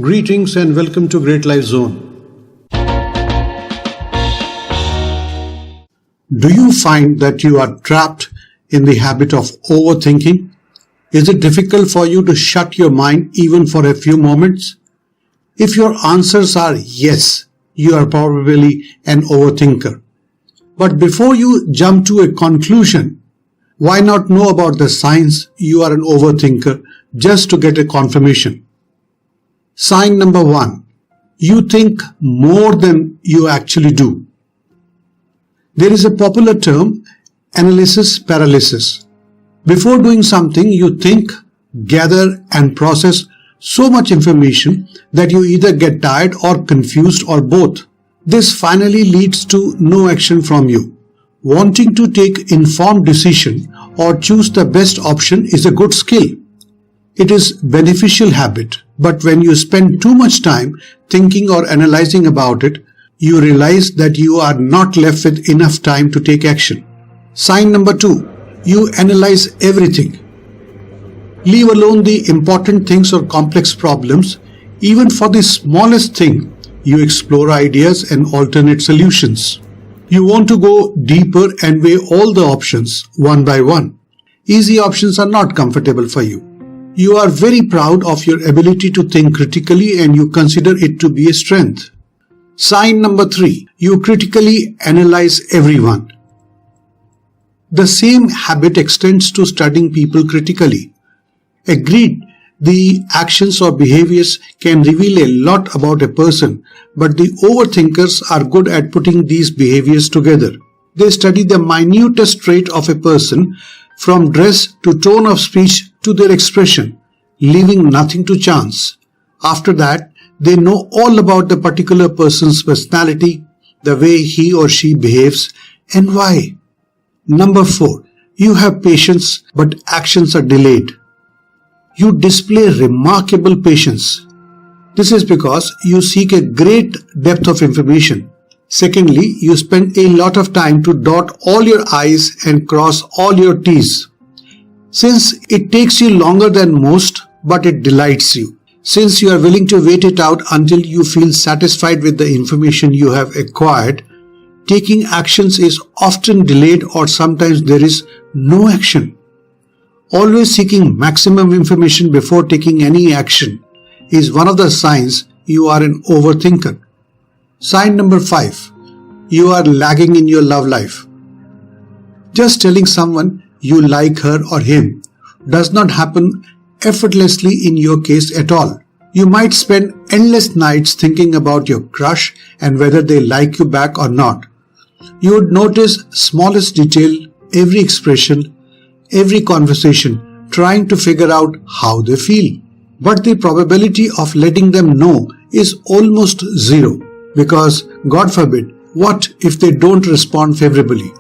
Greetings and welcome to Great Life Zone. Do you find that you are trapped in the habit of overthinking? Is it difficult for you to shut your mind even for a few moments? If your answers are yes, you are probably an overthinker. But before you jump to a conclusion, why not know about the signs you are an overthinker just to get a confirmation? Sign number 1. You think more than you actually do. There is a popular term, analysis paralysis. Before doing something, you think, gather and process so much information that you either get tired or confused or both. This finally leads to no action from you. Wanting to take informed decision or choose the best option is a good skill. It is beneficial habit, but when you spend too much time thinking or analyzing about it, you realize that you are not left with enough time to take action. Sign number 2. You analyze everything. Leave alone the important things or complex problems. Even for the smallest thing, you explore ideas and alternate solutions. You want to go deeper and weigh all the options one by one. Easy options are not comfortable for you. You are very proud of your ability to think critically and you consider it to be a strength. Sign number 3. You critically analyze everyone. The same habit extends to studying people critically. Agreed, the actions or behaviors can reveal a lot about a person, but the overthinkers are good at putting these behaviors together. They study the minutest trait of a person, from dress to tone of speech to their expression, leaving nothing to chance. After that, they know all about the particular person's personality, the way he or she behaves, and why. Number 4. You have patience, but actions are delayed. You display remarkable patience. This is because you seek a great depth of information. Secondly, you spend a lot of time to dot all your I's and cross all your T's. Since it takes you longer than most, but it delights you. Since you are willing to wait it out until you feel satisfied with the information you have acquired, taking actions is often delayed or sometimes there is no action. Always seeking maximum information before taking any action is one of the signs you are an overthinker. Sign number 5. You are lagging in your love life. Just telling someone you like her or him does not happen effortlessly in your case at all. You might spend endless nights thinking about your crush and whether they like you back or not. You would notice smallest detail, every expression, every conversation, trying to figure out how they feel. But the probability of letting them know is almost zero, because, God forbid, what if they don't respond favorably?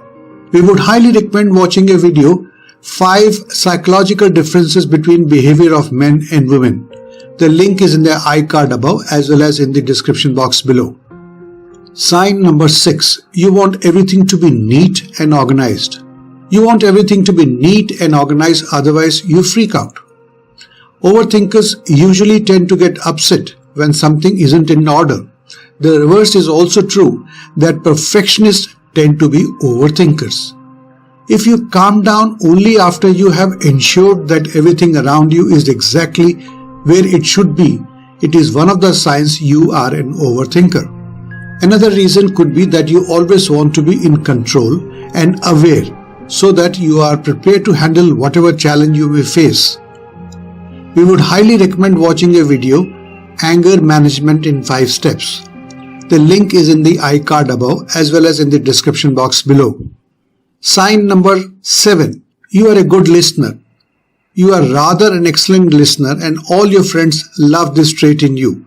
We would highly recommend watching a video, 5 psychological differences between behavior of men and women. The link is in the iCard above as well as in the description box below. Sign number 6. You want everything to be neat and organized. You want everything to be neat and organized, otherwise you freak out. Overthinkers usually tend to get upset when something isn't in order. The reverse is also true, that perfectionists tend to be overthinkers. If you calm down only after you have ensured that everything around you is exactly where it should be, it is one of the signs you are an overthinker. Another reason could be that you always want to be in control and aware, so that you are prepared to handle whatever challenge you may face. We would highly recommend watching a video, Anger Management in 5 Steps. The link is in the iCard above as well as in the description box below. Sign number 7. You are a good listener. You are rather an excellent listener and all your friends love this trait in you.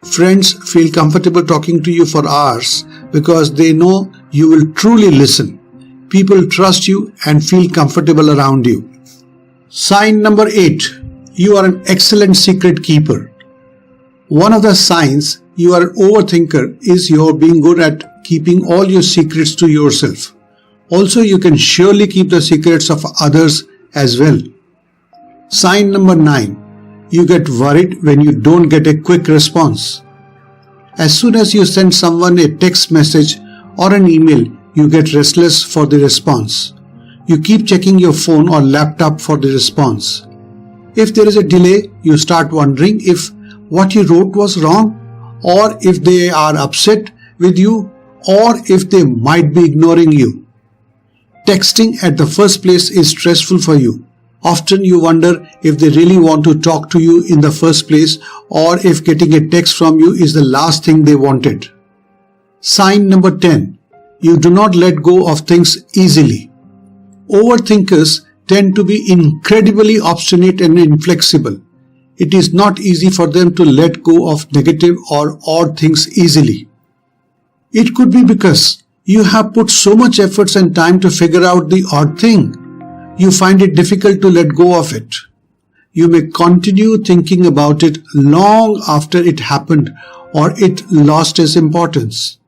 Friends feel comfortable talking to you for hours because they know you will truly listen. People trust you and feel comfortable around you. Sign number 8. You are an excellent secret keeper. One of the signs you are an overthinker is your being good at keeping all your secrets to yourself. Also, you can surely keep the secrets of others as well. Sign number 9. You get worried when you don't get a quick response. As soon as you send someone a text message or an email, you get restless for the response. You keep checking your phone or laptop for the response. If there is a delay, you start wondering if what you wrote was wrong, or if they are upset with you, or if they might be ignoring you. Texting at the first place is stressful for you. Often you wonder if they really want to talk to you in the first place, or if getting a text from you is the last thing they wanted. Sign number 10. You do not let go of things easily. Overthinkers tend to be incredibly obstinate and inflexible. It is not easy for them to let go of negative or odd things easily. It could be because you have put so much efforts and time to figure out the odd thing. You find it difficult to let go of it. You may continue thinking about it long after it happened or it lost its importance.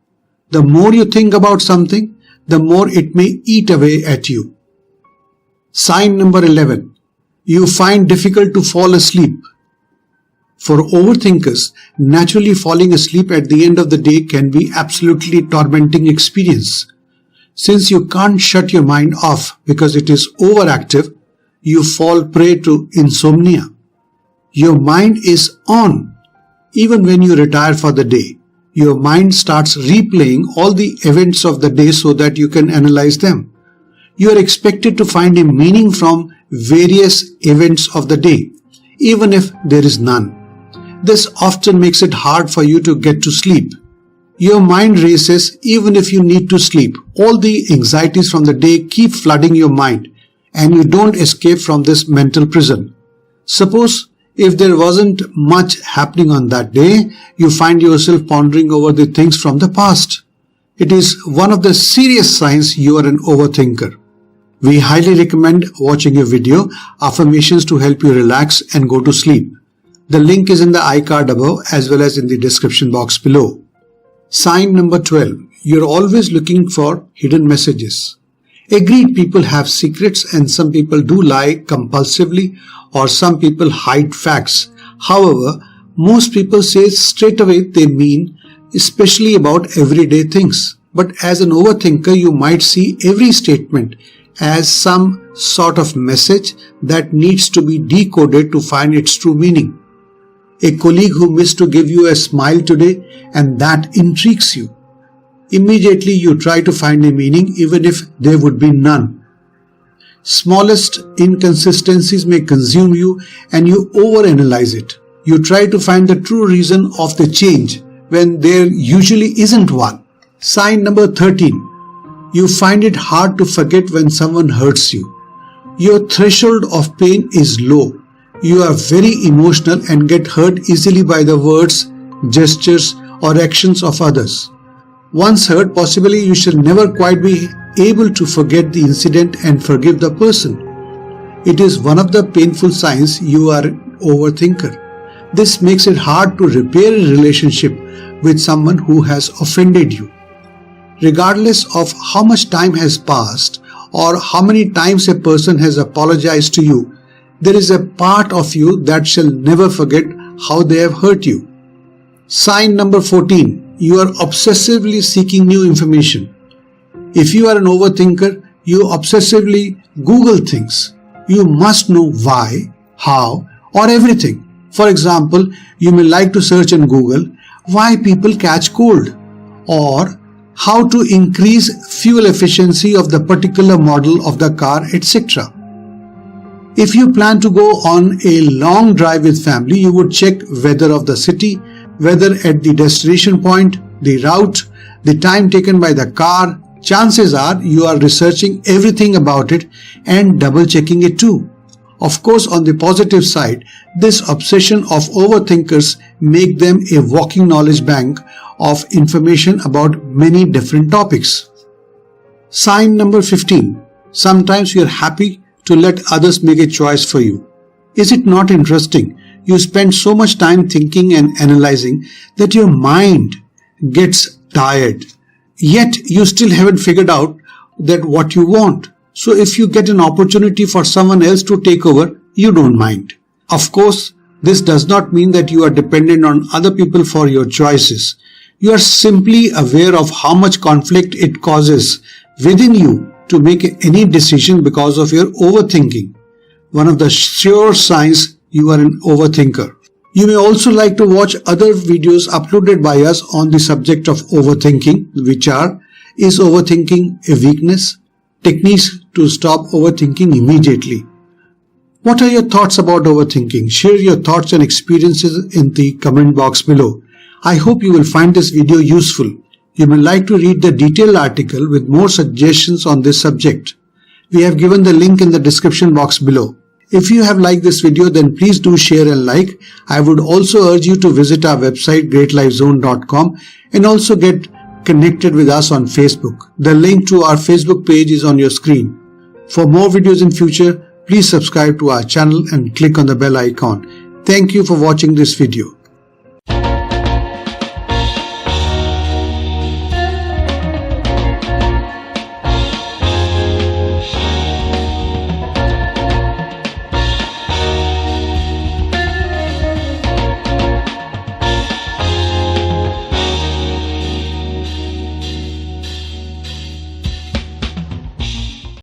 The more you think about something, the more it may eat away at you. Sign number 11. You find difficult to fall asleep. For overthinkers, naturally falling asleep at the end of the day can be absolutely tormenting experience. Since you can't shut your mind off because it is overactive, you fall prey to insomnia. Your mind is on even when you retire for the day. Your mind starts replaying all the events of the day so that you can analyze them. You are expected to find a meaning from various events of the day, even if there is none. This often makes it hard for you to get to sleep. Your mind races even if you need to sleep. All the anxieties from the day keep flooding your mind, and you don't escape from this mental prison. Suppose if there wasn't much happening on that day, you find yourself pondering over the things from the past. It is one of the serious signs you are an overthinker. We highly recommend watching a video, Affirmations to help you relax and go to sleep. The link is in the iCard above as well as in the description box below. Sign number 12. You're always looking for hidden messages. Agreed, people have secrets and some people do lie compulsively or some people hide facts. However, most people say straight away they mean, especially about everyday things. But as an overthinker, you might see every statement as some sort of message that needs to be decoded to find its true meaning. A colleague who missed to give you a smile today and that intrigues you. Immediately you try to find a meaning even if there would be none. Smallest inconsistencies may consume you and you overanalyze it. You try to find the true reason of the change when there usually isn't one. Sign number 13. You find it hard to forget when someone hurts you. Your threshold of pain is low. You are very emotional and get hurt easily by the words, gestures, or actions of others. Once hurt, possibly you shall never quite be able to forget the incident and forgive the person. It is one of the painful signs you are an overthinker. This makes it hard to repair a relationship with someone who has offended you. Regardless of how much time has passed or how many times a person has apologized to you, there is a part of you that shall never forget how they have hurt you. Sign number 14. You are obsessively seeking new information. If you are an overthinker, you obsessively Google things. You must know why, how, or everything. For example, you may like to search in Google why people catch cold, or how to increase fuel efficiency of the particular model of the car, etc. If you plan to go on a long drive with family, you would check weather of the city, weather at the destination point, the route, the time taken by the car. Chances are you are researching everything about it and double checking it too. Of course, on the positive side, this obsession of overthinkers make them a walking knowledge bank of information about many different topics. Sign number 15. Sometimes you are happy to let others make a choice for you. Is it not interesting? You spend so much time thinking and analyzing that your mind gets tired. Yet you still haven't figured out that what you want. So if you get an opportunity for someone else to take over, you don't mind. Of course, This does not mean that you are dependent on other people for your choices. You are simply aware of how much conflict it causes within you to make any decision because of your overthinking. One of the sure signs you are an overthinker. You may also like to watch other videos uploaded by us on the subject of overthinking, which are: is overthinking a weakness? Techniques to stop overthinking immediately. What are your thoughts about overthinking? Share your thoughts and experiences in the comment box below. I hope you will find this video useful. You may like to read the detailed article with more suggestions on this subject. We have given the link in the description box below. If you have liked this video, then please do share and like. I would also urge you to visit our website greatlifezone.com and also get connected with us on Facebook. The link to our Facebook page is on your screen. For more videos in future, please subscribe to our channel and click on the bell icon. Thank you for watching this video.